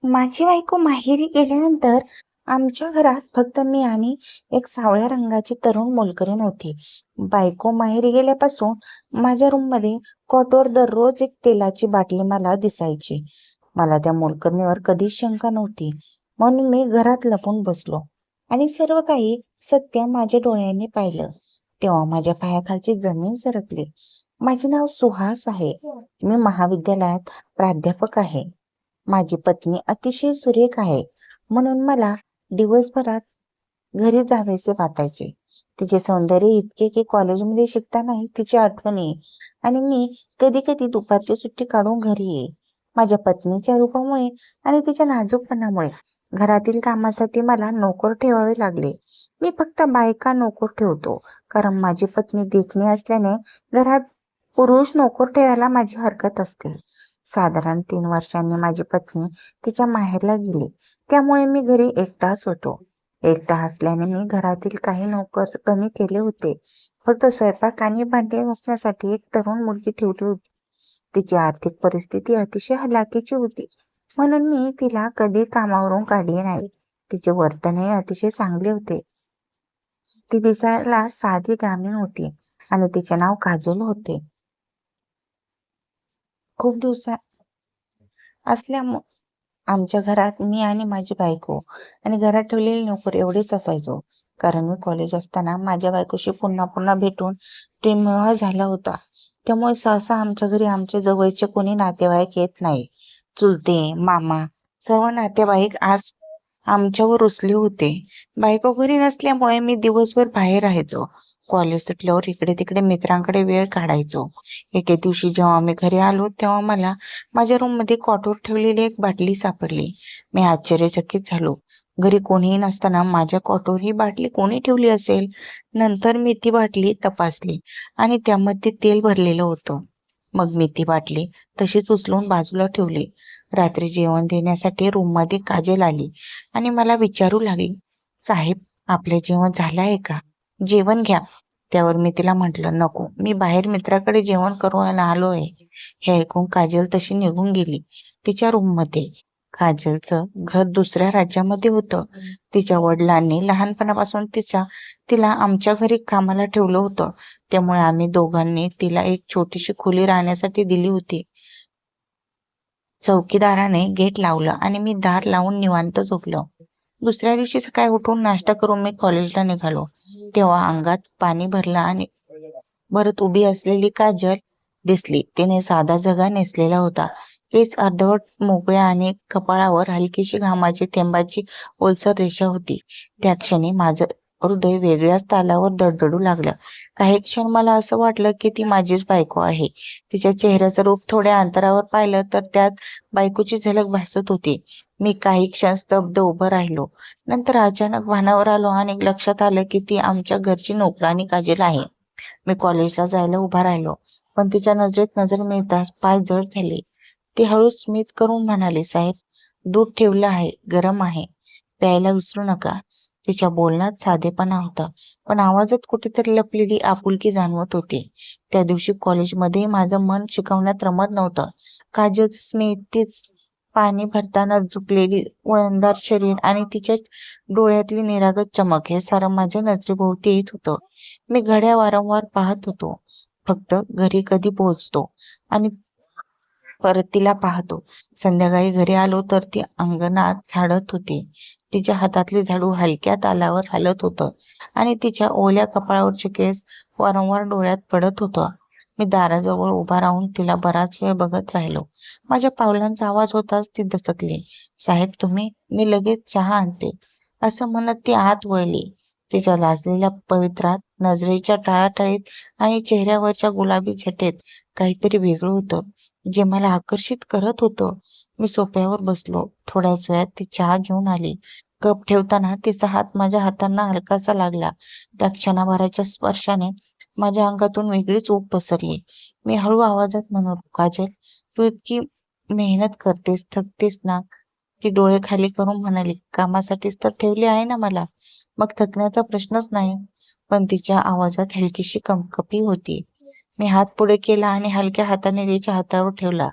माझी बायको माहेरी गेल्यानंतर आमच्या घरात फक्त मी आणि एक सावळ्या रंगाची तरुण मोलकरीण होती. बायको माहेरी गेल्यापासून माझ्या रूममध्ये कॉटवर दररोज एक तेलाची बाटली मला दिसायची. मला त्या मोलकरणीवर कधीच शंका नव्हती, म्हणून मी घरात लपून बसलो आणि सर्व काही सत्य माझ्या डोळ्यांनी पाहिलं. तेव्हा माझ्या पायाखालची जमीन सरकली. माझे नाव सुहास आहे. मी महाविद्यालयात प्राध्यापक आहे. माझी पत्नी अतिशय सुरेख आहे, म्हणून मला दिवसभरात घरी जावेसे वाटायचे. तिचे सौंदर्य इतके की कॉलेजमध्ये शिकतानाही तिची आठवण येई आणि मी कधी कधी दुपारची सुट्टी काढून घरी येई. माझ्या पत्नीच्या रूपामुळे आणि तिच्या नाजूकपणामुळे घरातील कामासाठी मला नोकर ठेवावे लागले. मी फक्त बायका नोकर ठेवतो, कारण माझी पत्नी देखणी असल्याने घरात पुरुष नोकर ठेवायला माझी हरकत असते. साधारण 3 वर्षांनी माझी पत्नी तिच्या माहेरला गेली, त्यामुळे मी घरी एकटाच होतो. एकटा असल्याने मी घरातील काही नोकर कमी केले होते. फक्त स्वयंपाक आणि भांडे घासण्यासाठी एक तरुण मुलगी ठेवली होती. तिची आर्थिक परिस्थिती अतिशय हलाखीची होती, म्हणून मी तिला कधी कामावरून काढले नाही. तिचे वर्तनही अतिशय चांगले होते. ती दिसायला साधी ग्रामीण होती आणि तिचे नाव काजल होते. खूप दिवसा असल्यामुळे आमच्या घरात मी आणि माझी बायको आणि घरात ठेवलेले नोकर एवढेच असायचो. कारण मी कॉलेज असताना माझ्या बायकोशी पुन्हा पुन्हा भेटून प्रेमविवाह झाला होता. त्यामुळे सहसा आमच्या घरी आमचे जवळचे कोणी नातेवाईक येत नाही. चुलते, मामा सर्व नातेवाईक आज आमच्यावर रुसले होते. बायको घरी नसल्यामुळे मी दिवसभर बाहेर राहायचो. कॉलेज सुटल्यावर इकडे तिकडे मित्रांकडे वेळ काढायचो. एके दिवशी जेव्हा मी घरी आलो तेव्हा मला माझ्या रूममध्ये कॉटवर ठेवलेली एक बाटली सापडली. मी आश्चर्यचकित झालो. घरी कोणीही नसताना माझ्या कॉटवर ही बाटली कोणी ठेवली असेल? नंतर मी ती बाटली तपासली आणि त्यामध्ये तेल भरलेलं होतं. मग मी ती बाटली तशीच उचलून बाजूला ठेवली. रात्री जेवण देण्यासाठी रूममध्ये काजल आली आणि मला विचारू लागली, "साहेब, आपले जेवण झालं आहे का? जेवण घ्या." त्यावर मी तिला म्हटलं, "नको, मी बाहेर मित्राकडे जेवण करायला आलो आहे." हे ऐकून काजल तशी निघून गेली तिच्या रूममध्ये. काजलचं घर दुसऱ्या राज्यामध्ये होतं. तिच्या वडिलांनी लहानपणापासून तिला आमच्या घरी कामाला ठेवलं होतं. त्यामुळे आम्ही दोघांनी तिला एक छोटीशी खोली राहण्यासाठी दिली होती. चौकीदाराने गेट लावलं आणि मी दार लावून निवांत झोपलो. दुसऱ्या दिवशी सकाळी उठून नाश्ता करून मी कॉलेजला निघालो. तेव्हा अंगात पाणी भरलं आणि भरत उभी असलेली काजल दिसली. तिने साधा झगा नेसलेला होता. केस अर्धवट मोकळे आणि कपाळावर हलकीशी घामाची थेंबाची ओलसर रेषा होती. त्या क्षणी माझं हृदय वेगळ्याच तालावर धडधडू लागलं. काही क्षण मला असं वाटलं की ती माझीच बायको आहे. तिच्या चेहऱ्याचं रूप थोड्या अंतरावर पाहिलं तर त्यात बायकोची झलक भासत होती. मी काही क्षण स्तब्ध उभं राहिलो. नंतर अचानक भानावर आलो आणि लक्षात आलं की ती आमच्या घरची नोकराणी काजल आहे. मी कॉलेजला जायला उभा राहिलो, पण तिच्या नजरेत नजर मिळताच पाय जड झाले. ती हळू स्मित करून म्हणाली, "साहेब, दूध ठेवलं आहे, गरम आहे, प्यायला विसरू नका." तिच्या बोलण्यात साधेपणा होता, पण आवाजात कुठेतरी लपलेली आपुलकी जाणवत होती. त्या दिवशी कॉलेजमध्ये माझं मन शिकवण्यात रमत नव्हतं. काजलचं स्मित, तीच पाणी भरताना झुकलेली वळणदार शरीर आणि तिच्या डोळ्यातली निरागस चमक हे सारं माझ्या नजरेभोवती येत होतं. मी घड्याळ वारंवार पाहत होतो, फक्त घरी कधी पोहोचतो आणि परत तिला पाहतो. संध्याकाळी घरी आलो तर ती अंगणात झाडत होती. तिच्या हातातले झाडू हलक्या तालावर हलत होतं आणि तिच्या ओल्या कपाळावरचे केस वारंवार डोळ्यात पडत होतं. मी दाराजवळ उभा राहून तिला बराच वेळ बघत राहिलो. माझ्या पावलांचा आवाज होताच ती दचकली. "साहेब, तुम्ही?" "मी लगेच चहा आणते," असं म्हणत ती आत वळली. तिच्या लाजलेल्या पवित्रात, नजरेच्या टाळाटाळीत आणि चेहऱ्यावरच्या गुलाबी छटेत काहीतरी वेगळं होतं, जे मला आकर्षित करत होतं. मी सोफ्यावर बसलो. थोड्याच वेळात ती चहा घेऊन आली. कप ठेवताना तिचा हात माझ्या हातांना हलकासा लागला. त्या क्षणाभराच्या स्पर्शाने माझ्या अंगातून वेगळीच ऊब पसरली. मी हळू आवाजात म्हणालो, "काजल, तू इतकी मेहनत करतेस, थकतेस ना?" ती डोळे खाली करून म्हणाली, "कामासाठीच तर ठेवले आहे ना मला, मग थकण्याचा प्रश्नच नाही." पण तिच्या आवाजात हलकीशी कंपकपी होती. मी हात पुढे केला आणि हलक्या हाताने तिच्या हातावर ठेवला.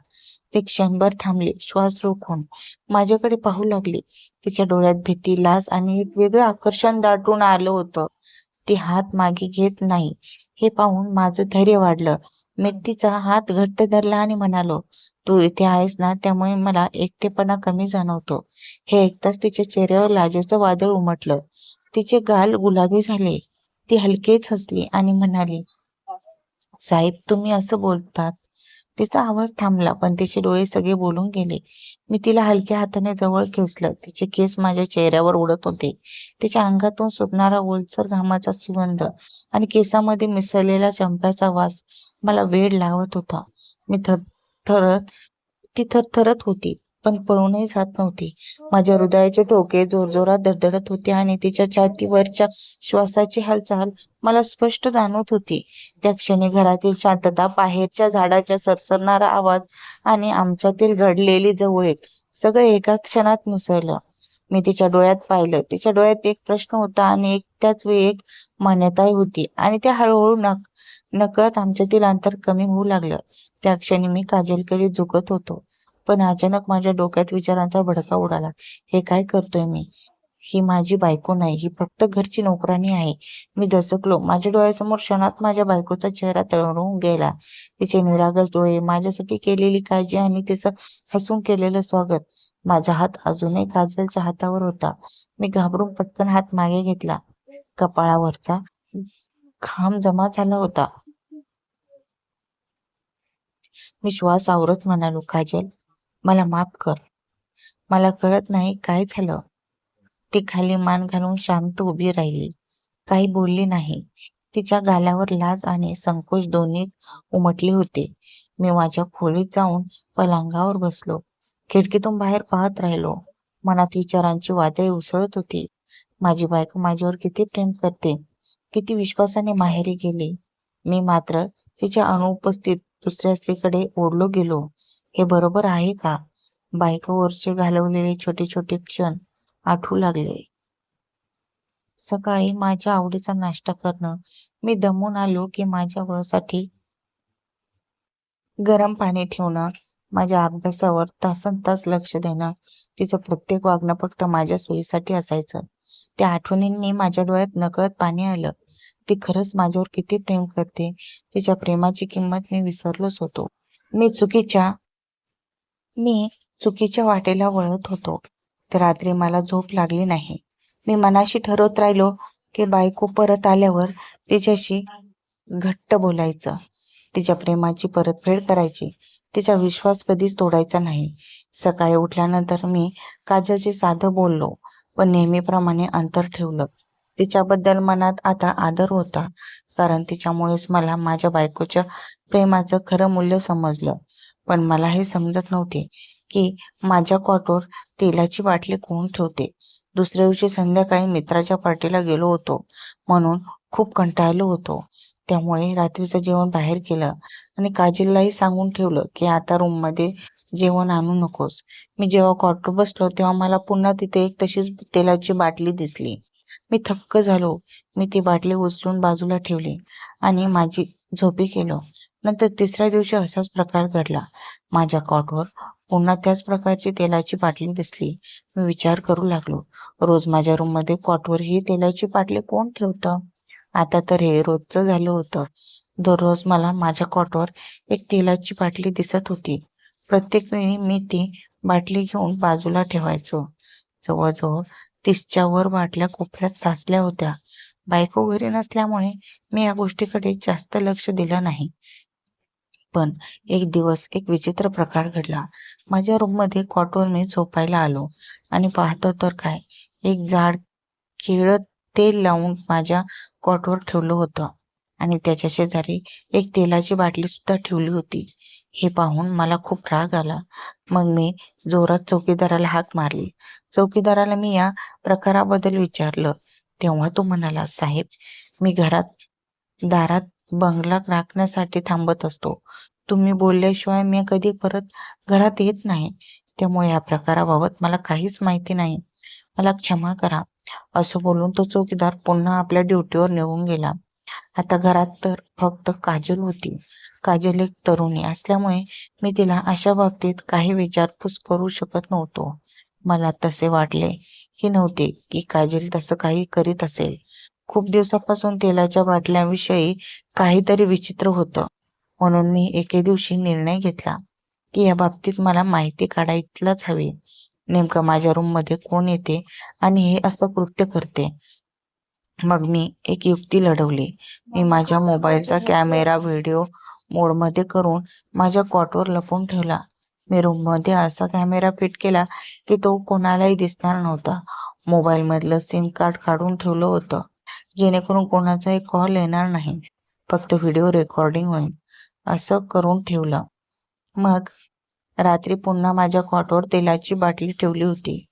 ते क्षणभर थांबले, श्वास रोखून माझ्याकडे पाहू लागले. तिच्या डोळ्यात भीती, लाज आणि एक वेगळं आकर्षण दाटून आलं होतं. ती हात मागे घेत नाही हे पाहून माझं धैर्य वाढलं. मी तिचा हात घट्ट धरला आणि म्हणालो, तू इथे आहेस ना, त्यामुळे मला एकटेपणा कमी जाणवतो. हे ऐकताच तिच्या चेहऱ्यावर लाजेचं वादळ उमटलं. तिचे गाल गुलाबी झाले. ती हलकेच हसली आणि म्हणाली, साहेब, तुम्ही असं बोलतात? तिचा आवाज थांबला, पण तिचे डोळे सगळे बोलून गेले. मी तिला हलक्या हाताने जवळ खेचलं. तिचे केस माझ्या चेहऱ्यावर उडत होते. तिच्या अंगातून सुटणारा ओलसर घामाचा सुगंध आणि केसामध्ये मिसळलेला चंप्याचा वास मला वेड लावत होता. मी थरथरत ती थरथरत होती, पण पळूनही जात नव्हती. माझ्या हृदयाचे ठोके जोरजोरात धडधडत होते आणि तिच्या छातीवरच्या श्वासाची हालचाल मला स्पष्ट जाणवत होती. त्या क्षणी घरातील शांतता, बाहेरच्या झाडाचा सरसरणारा आवाज आणि आमच्यातील घडलेली जवळीक सगळे एका क्षणात मिसळलं. मी तिच्या डोळ्यात पाहिलं. तिच्या डोळ्यात एक प्रश्न होता आणि त्याच वेळी एक मान्यताही होती आणि त्या हळूहळू नकळत आमच्यातील अंतर कमी होऊ लागलं. त्या क्षणी मी काजलकडे झुकत होतो, पण अचानक माझ्या डोक्यात विचारांचा भडका उडाला. हे काय करतोय मी? ही माझी बायको नाही, ही फक्त घरची नोकराणी आहे. मी दचकलो. माझ्या डोळ्यासमोर क्षणात माझ्या बायकोचा चेहरा तळवळून गेला. तिचे निरागस डोळे, माझ्यासाठी केलेली काळजी आणि तिचं हसून केलेलं स्वागत. माझा हात अजूनही काजलच्या हातावर होता. मी घाबरून पटकन हात मागे घेतला. कपाळावरचा घाम जमा झाला होता. मी श्वास आवरत म्हणालो, काजल, मला माफ कर. मला कळत नाही काय झालं. ती खाली मान घालून शांत उभी राहिली. काही बोलली नाही. तिच्या गालावर लाज आणि संकोच दोन्ही उमटले होते. मी माझ्या खोलीत जाऊन पलंगावर बसलो. खिडकीतून बाहेर पाहत राहिलो. मनात विचारांची वादळे उसळत होती. माझी बायको माझ्यावर किती प्रेम करते, किती विश्वासाने माहेरी गेली. मी मात्र तिच्या अनुपस्थित दुसऱ्या स्त्रीकडे ओढलो गेलो. हे बरोबर आहे का? बायकोवरचे घालवलेले छोटे छोटे क्षण आठवू लागले. सकाळी माझ्या आवडीचा नाश्ता करणं, मी दमून आलो की माझ्यासाठी गरम पाणी ठेवणं, माझ्या अभ्यासावर तासनतास लक्ष देणं, तिचं प्रत्येक वागणं फक्त माझ्या सोयीसाठी असायचं. त्या आठवणींनी माझ्या डोळ्यात नकळत पाणी आलं. ती खरंच माझ्यावर किती प्रेम करते. तिच्या प्रेमाची किंमत मी विसरलोच होतो. मी चुकीच्या मी चुकीच्या वाटेला वळत होतो. तर रात्री मला झोप लागली नाही. मी मनाशी ठरवत राहिलो की बायको परत आल्यावर तिच्याशी घट्ट बोलायचं, तिच्या प्रेमाची परतफेड करायची, तिचा विश्वास कधीच तोडायचा नाही. सकाळी उठल्यानंतर मी काजलशी साधं बोललो, पण नेहमीप्रमाणे अंतर ठेवलं. तिच्याबद्दल मनात आता आदर होता, कारण तिच्यामुळेच मला माझ्या बायकोच्या प्रेमाचं खरं मूल्य समजलं. पण मला हे समजत नव्हते की माझ्या कॉटवर तेलाची बाटली कोण ठेवते. दुसऱ्या दिवशी संध्याकाळी मित्राच्या पार्टीला गेलो होतो, म्हणून खूप कंटाळलो होतो. त्यामुळे रात्रीचं जेवण बाहेर केलं आणि काजललाही सांगून ठेवलं की आता रूममध्ये जेवण आणू नकोस. मी जेव्हा कॉटवर बसलो तेव्हा मला पुन्हा तिथे एक तशीच तेलाची बाटली दिसली. मी थक्क झालो. मी ती बाटली उचलून बाजूला ठेवली आणि माझी झोपी केलो. नंतर तिसऱ्या दिवशी असाच प्रकार घडला. माझ्या कॉटवर पुन्हा त्याच प्रकारची तेलाची बाटली दिसली. मी विचार करू लागलो, रोज माझ्या रूममध्ये कॉटवर ही तेलाची बाटली कोण ठेवतं? आता तर हे रोजचं झालं होतं. दररोज मला माझ्या कॉटवर एक तेलाची बाटली दिसत होती. प्रत्येक वेळी मी ती बाटली घेऊन बाजूला ठेवायचो. जवळजवळ 30च्या वर बाटल्या कोपऱ्यात साचल्या होत्या. बायको घरी नसल्यामुळे मी या गोष्टीकडे जास्त लक्ष दिलं नाही. पण एक दिवस एक विचित्र प्रकार घडला. माझ्या रूममध्ये कॉटवर मी झोपायला आलो आणि पाहतो तर काय, एक जाड केळं तेल लावून माझ्या कॉटवर ठेवलं होतं आणि त्याच्या शेजारी एक तेलाची बाटली सुद्धा ठेवली होती. हे पाहून मला खूप राग आला. मग मी जोरात चौकीदाराला हाक मारली. चौकीदाराला मी या प्रकाराबद्दल विचारलं. तेव्हा तो म्हणाला, साहेब, मी दारात बंगला राखण्यासाठी थांबत असतो. तुम्ही बोलल्याशिवाय मी कधी परत घरात येत नाही. त्यामुळे या प्रकाराबाबत मला काहीच माहिती नाही. मला क्षमा करा. असं बोलून तो चौकीदार पुन्हा आपल्या ड्युटीवर निघून गेला. आता घरात तर फक्त काजल होती. काजल एक तरुणी असल्यामुळे मी तिला अशा बाबतीत काही विचारपूस करू शकत नव्हतो. मला तसे वाटले ही नव्हते की काजल तसं काही करीत असेल. खूप दिवसापासून तेलाच्या बाटल्याविषयी काहीतरी विचित्र होतं. म्हणून मी एके दिवशी निर्णय घेतला की या बाबतीत मला माहिती काढायलाच हवी. नेमकं माझ्या रूममध्ये कोण येते आणि हे असं कृत्य करते. मग मी एक युक्ती लढवली. मी माझ्या मोबाईलचा कॅमेरा व्हिडिओ मोडमध्ये करून माझ्या कॉटवर लपवून ठेवला. मी रूममध्ये असा कॅमेरा फिट केला की तो कोणालाही दिसणार नव्हता. मोबाईलमधलं सिम कार्ड काढून ठेवलं होतं, जेणेकरून कोणाचाही कॉल येणार नाही. फक्त व्हिडिओ रेकॉर्डिंग होईल असं करून ठेवलं. मग रात्री पुन्हा माझ्या कॉटवर तेलाची बाटली ठेवली होती.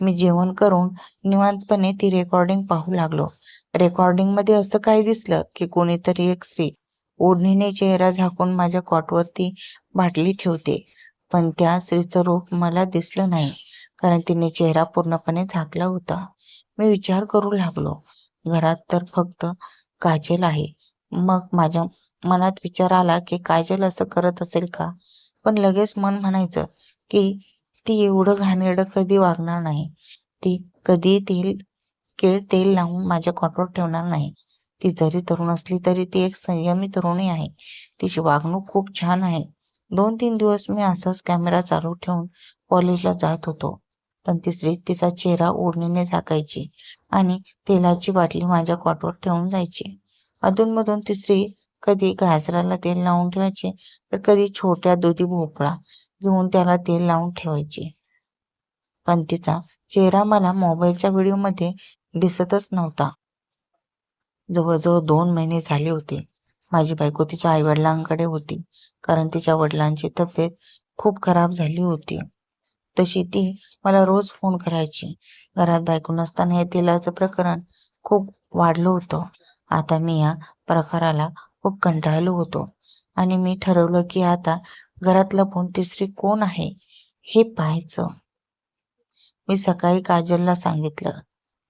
मी जेवण करून निवांतपणे ती रेकॉर्डिंग पाहू लागलो. रेकॉर्डिंग मध्ये असं काही दिसलं की कोणीतरी एक स्त्री ओढणीने चेहरा झाकून माझ्या कॉटवरती बाटली ठेवते. पण त्या स्त्रीचं रूप मला दिसलं नाही, कारण तिने चेहरा पूर्णपणे झाकला होता. मी विचार करू लागलो, घरात तर फक्त काजल आहे. मग माझ्या मनात विचार आला की काजल असं करत असेल का? पण लगेच मन म्हणायचं की ती एवढं घाणेरडं कधी वागणार नाही. ती कधी तेल लावून माझ्या कॉटवर ठेवणार नाही. ती जरी तरुण असली तरी ती एक संयमी तरुणी आहे. तिची वागणूक खूप छान आहे. 2-3 दिवस मी असाच कॅमेरा चालू ठेवून कॉलेजला जात होतो. पण ती स्त्री तिचा चेहरा ओढणीने झाकायची आणि तेलाची बाटली माझ्या कॉटवर ठेवून जायची. अधूनमधून ती स्त्री कधी गाजराला तेल लावून ठेवायची, तर कधी छोट्या दुधी भोपळा घेऊन त्याला तेल लावून ठेवायची. पण तिचा चेहरा मला मोबाईलच्या व्हिडिओमध्ये दिसतच नव्हता. जवळजवळ 2 महिने झाले होते. माझी बायको तिच्या आईवडिलांकडे होती, कारण तिच्या वडिलांची तब्येत खूप खराब झाली होती. तशी ती मला रोज फोन करायची. घरात बायको नसताना हे तेलाचं प्रकरण खूप वाढलं होतं. आता मी या प्रकाराला खूप कंटाळलो होतो आणि मी ठरवलं की आता घरात लपून तिसरी कोण आहे हे पाहायचं. मी सकाळी काजलला सांगितलं,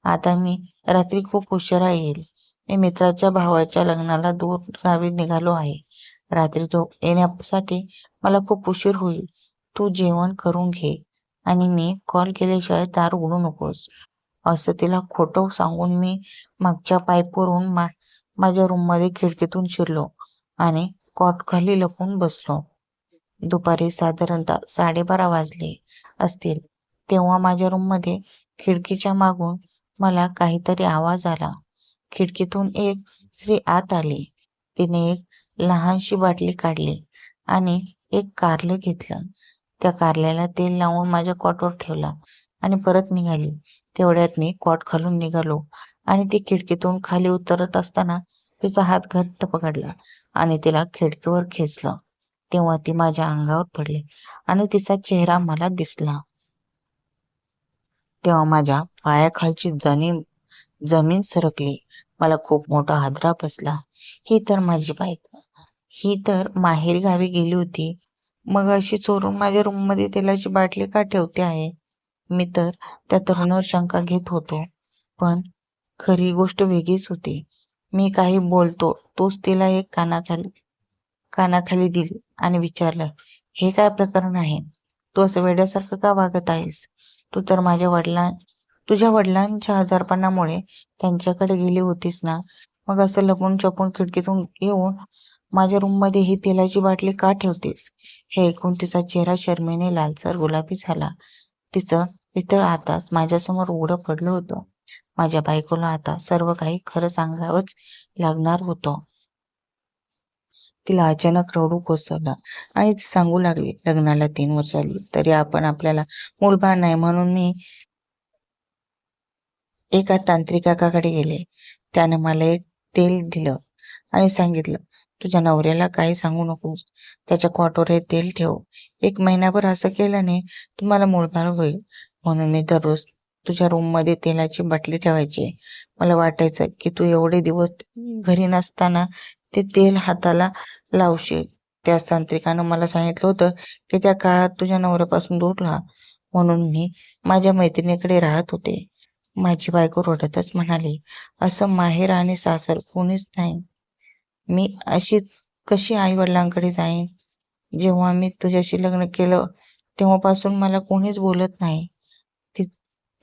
आता मी रात्री खूप उशिरा येईल. मी मित्राच्या भावाच्या लग्नाला दूर गावी निघालो आहे. रात्री झोप येण्यासाठी मला खूप उशीर होईल. तू जेवण करून घे आणि मी कॉल केल्याशिवाय दार उघडू नकोस. असं तिला खोटं सांगून मी मागच्या पाईपवरून माझ्या रूममध्ये खिडकीतून शिरलो आणि कॉट खाली लपून बसलो. दुपारी साधारणतः 12:30 वाजले असतील तेव्हा माझ्या रूममध्ये खिडकीच्या मागून मला काहीतरी आवाज आला. खिडकीतून एक स्त्री आत आली. तिने एक लहानशी बाटली काढली आणि एक कारलं घेतलं. त्या कारल्याला तेल लावून माझ्या कॉटवर ठेवला आणि परत निघाली. तेवढ्यात मी कॉट खालून निघालो आणि ती खिडकीतून खाली उतरत असताना तिचा हात घट्ट पकडला आणि तिला खिडकीवर खेचलं. तेव्हा ती माझ्या अंगावर पडली आणि तिचा चेहरा मला दिसला. तेव्हा माझ्या पायाखालची जमीन सरकली. मला खूप मोठा हादरा बसला. ही तर माझी बायको. ही तर माहेरी गावी गेली होती. मग अशी चोरून माझ्या रूममध्ये तेलाची बाटली का ठेवते आहे? मी तर त्या तरुणावर शंका घेत होतो. पण खरी गोष्ट वेगळीच होती. मी काही बोलतो तोच तिला एक कानाखाली दिली आणि विचारलं, हे काय प्रकरण आहे? तू असं वेड्यासारखं का वागत आहेस? तू तर तुझ्या वडिलांच्या आजारपणामुळे त्यांच्याकडे गेली होतीस ना? मग असं लपून छपून खिडकीतून येऊन माझ्या रूममध्ये ही तेलाची बाटली का ठेवतेस? हे ऐकून तिचा चेहरा शरमेने लालसर गुलाबी झाला. तिचं पितळ आताच माझ्यासमोर उघडं पडलं होतं. माझ्या बायकोला आता सर्व काही खरं सांगावंच लागणार होतं. तिला अचानक रडू कोसळलं आणि ती सांगू लागली, लग्नाला 3 वर्ष झाली तरी आपल्याला मूलबाळ नाही. म्हणून मी एका तांत्रिकाकडे गेले. त्याने मला एक तेल दिलं आणि सांगितलं, तुझ्या नवऱ्याला काही सांगू नकोस. त्याच्या कॉटवर हे तेल ठेव. 1 महिनाभर असं केल्याने तुम्हाला मूलबाळ होईल. म्हणून मी दररोज तुझ्या रूममध्ये तेलाची बाटली ठेवायची. मला वाटायचं की तू एवढे दिवस घरी नसताना ते तेल हाताला लावशील. त्याच तांत्रिकानं मला सांगितलं होतं की त्या काळात तुझ्या नवऱ्यापासून दूर राहा. म्हणून मी माझ्या मैत्रिणीकडे राहत होते. माझी बायको रडतच म्हणाली, असं माहेर आणि सासर कोणीच नाही. मी अशी कशी आई वडिलांकडे जाईन? जेव्हा मी तुझ्याशी लग्न केलं तेव्हापासून मला कोणीच बोलत नाही.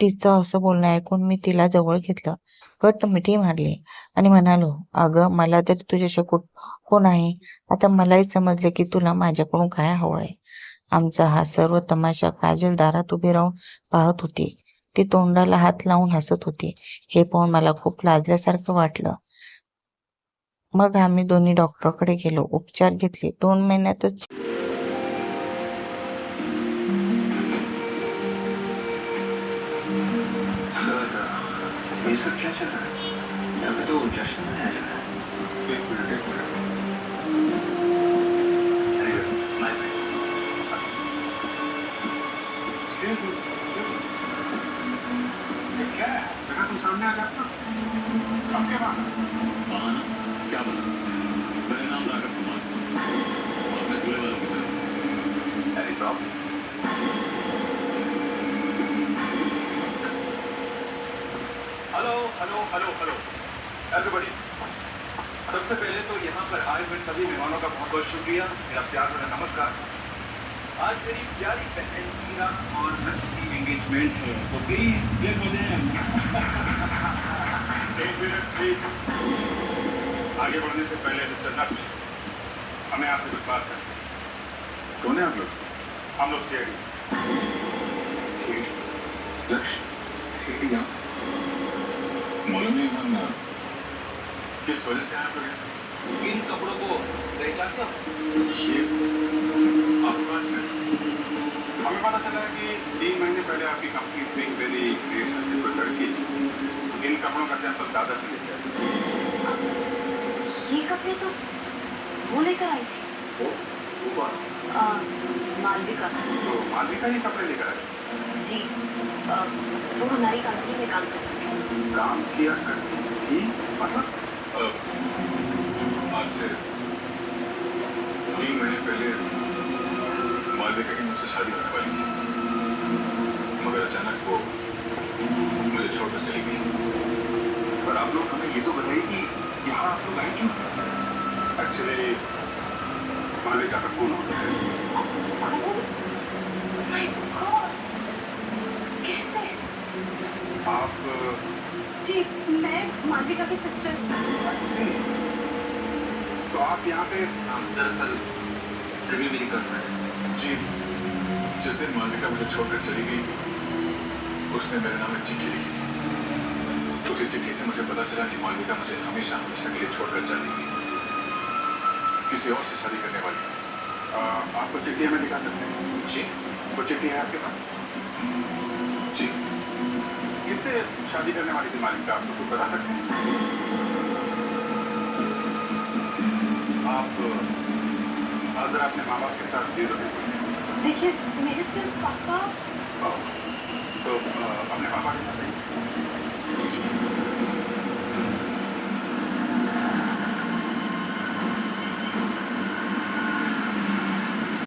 तिचं असं बोलणं ऐकून मी तिला जवळ घेतलं, घट्ट मिठी मारली आणि म्हणालो, अगं मला तरी तुझ्याशी कोण आहे? आता मलाही समजले की तुला माझ्याकडून काय हवंय. आमचा हा सर्व तमाशा काजल दारात उभी राहून पाहत होती. ती तोंडाला हात लावून हसत होती. हे पाहून मला खूप लाजल्यासारखं वाटलं. मग आम्ही दोन्ही डॉक्टरकडे गेलो, उपचार घेतले. 2 महिन्यातच ये सब क्या चल रहा है? यहाँ पे तो जश्न मनाया जा रहा है। एक मिनट, एक मिनट। अरे, nice. Excuse me, excuse me। ये क्या है? जरा तुम सामने आ जाते हो। अब क्या बहाना? बहाना? क्या बहाना? मेरे नाम राघव कुमार और मैं दूल्हे वालों की तरफ से। अरे बाप। Hello hello hello hello everybody. सबसे पहले तो यहाँ पर आए हुए सभी मेहमानों का बहुत बहुत शुक्रिया। मेरा प्यार भरा नमस्कार। आज मेरी प्यारी बहन मीरा और नक्श की एंगेजमेंट है, तो प्लीज क्लिक हो जाए। एक मिनट प्लीज। आगे बढ़ने से पहले मिस्टर नक्श, हमें आपसे कुछ बात करनी है। कौन है आप लोग? हम लोग सीआईडी से। लक्ष्य सीआईडी यहाँ मालूम नहीं हम किस वजह से आप लोग इन कपड़ों को पहचानते हो? ये आपके पास में हमें पता चला है कि 3 महीने पहले आपकी कंपनी पिंक वेली क्रिएशन से कोई लड़की इन कपड़ों का सैंपल दादा से लेके आई। ये कपड़े तो वो लेकर आई थी। वो कौन? मालविका। तो मालविका ये कपड़े लेकर आई? जी, वो हमारी कंपनी में काम करती थी। काम किया करती थी मतलब? आज से 3 महीने पहले मालविका की मुझसे शादी होने वाली थी, मगर अचानक वो मुझे छोड़कर चली गई। पर आप लोग हमें ये तो बताइए कि यहाँ आप लोग आए क्यों? एक्चुअली मालविका का खून होता है। My God! कैसे? आप जी, मैं मालविका की सिस्टर। ऐसे? तो आप यहाँ पे दरअसल रवि मेरी गर्लफ्रेंड है। जी, जिस दिन मालविका मुझे छोड़कर चली गई, उसने मेरे नाम एक चिट्ठी लिखी थी। उसी चिट्ठी से मुझे पता चला कि मालविका मुझे हमेशा हमेशा के लिए छोड़कर चलेगी, किसी और से शादी करने वाली है। आपको चिट्ठी हमें दिखा सकते हैं? जी। वो चिट्ठी है आपके पास? जी। किससे शादी करने वाली थी मालविका, आप लोग बता सकते हैं? आप जरा अपने माँ बाप के साथ दे दो। देखिए, मेरे सिर्फ पापा। तो अपने पापा के साथ